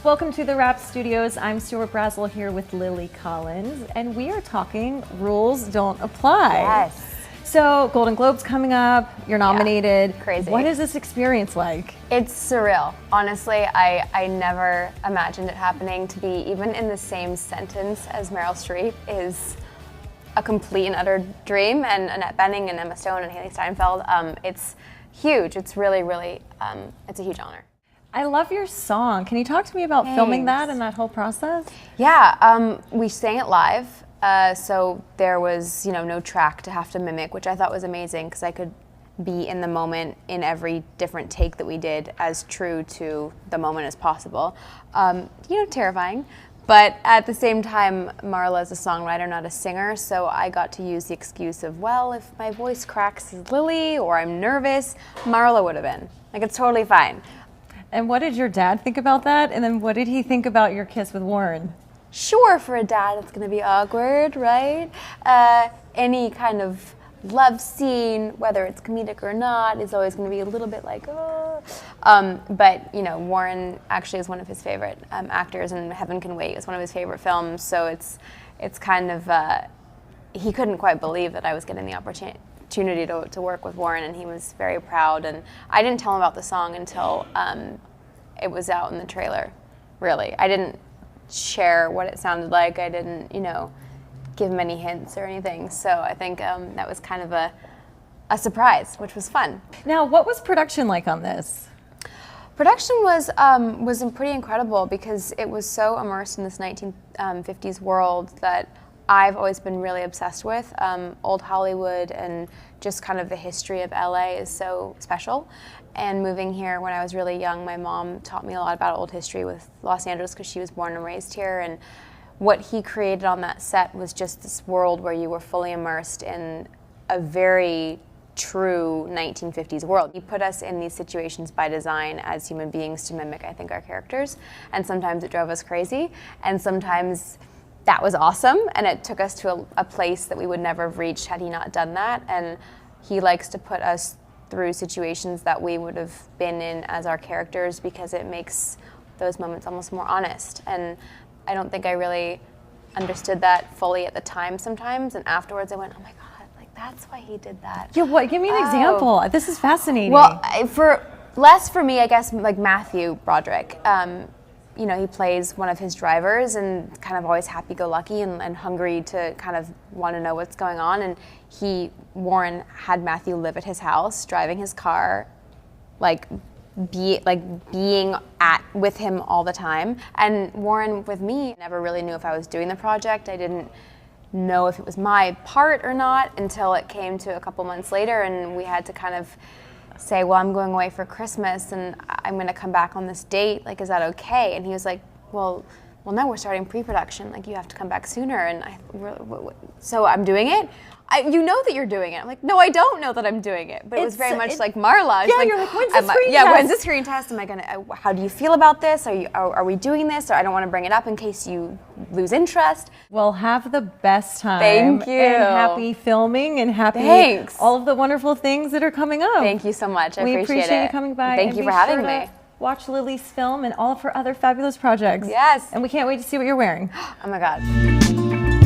Welcome to the Wrap Studios. I'm Stuart Brazel here with Lily Collins, and we are talking Rules Don't Apply. Yes. So, Golden Globe's coming up, you're nominated. Yeah, crazy. What is this experience like? It's surreal. Honestly, I never imagined it happening. To be even in the same sentence as Meryl Streep is a complete and utter dream, and Annette Bening and Emma Stone and Haley Steinfeld. It's huge. It's really, it's a huge honor. I love your song. Can you talk to me about filming that and that whole process? Yeah, we sang it live, so there was no track to have to mimic, which I thought was amazing because I could be in the moment in every different take that we did as true to the moment as possible. Terrifying. But at the same time, Marla is a songwriter, not a singer, so I got to use the excuse of, well, if my voice cracks as Lily or I'm nervous, Marla would have been. Like, it's totally fine. And what did your dad think about that? And then what did he think about your kiss with Warren? Sure, for a dad, it's going to be awkward, right? Any kind of love scene, whether it's comedic or not, is always going to be a little bit like, oh. But, Warren actually is one of his favorite actors, and Heaven Can Wait is one of his favorite films. So it's kind of, he couldn't quite believe that I was getting the opportunity to work with Warren, and he was very proud. And I didn't tell him about the song until it was out in the trailer, really. I didn't share what it sounded like. I didn't, give him any hints or anything. So I think that was kind of a surprise, which was fun. Now, what was production like on this? Production was pretty incredible because it was so immersed in this 1950s world that I've always been really obsessed with. Old Hollywood and just kind of the history of LA is so special. And moving here when I was really young, my mom taught me a lot about old history with Los Angeles because she was born and raised here. And what he created on that set was just this world where you were fully immersed in a very true 1950s world. He put us in these situations by design as human beings to mimic, I think, our characters. And sometimes it drove us crazy, and sometimes that was awesome, and it took us to a place that we would never have reached had he not done that. And he likes to put us through situations that we would have been in as our characters because it makes those moments almost more honest. And I don't think I really understood that fully at the time sometimes, and afterwards I went, oh my God, like that's why he did that. Yeah, what? Give me an example. This is fascinating. Well, for me, I guess, like Matthew Broderick. He plays one of his drivers and kind of always happy-go-lucky and hungry to kind of want to know what's going on. And Warren had Matthew live at his house, driving his car, being with him all the time. And Warren with me never really knew if I was doing the project. I didn't know if it was my part or not until it came to a couple months later, and we had to kind of say, well, I'm going away for Christmas and I'm going to come back on this date. Like, is that okay? And he was like, well, no, we're starting pre-production. Like, you have to come back sooner. And so I'm doing it? You know that you're doing it. I'm like, no, I don't know that I'm doing it. But it was very much like Marla. Yeah, you're like, when's the screen test? When's the screen test? How do you feel about this? Are we doing this? Or I don't want to bring it up in case you lose interest. Well, have the best time. Thank you. And happy filming and happy all of the wonderful things that are coming up. Thank you so much. I appreciate it. We appreciate you coming by. Thank you for having me. Watch Lily's film and all of her other fabulous projects. Yes. And we can't wait to see what you're wearing. Oh my God.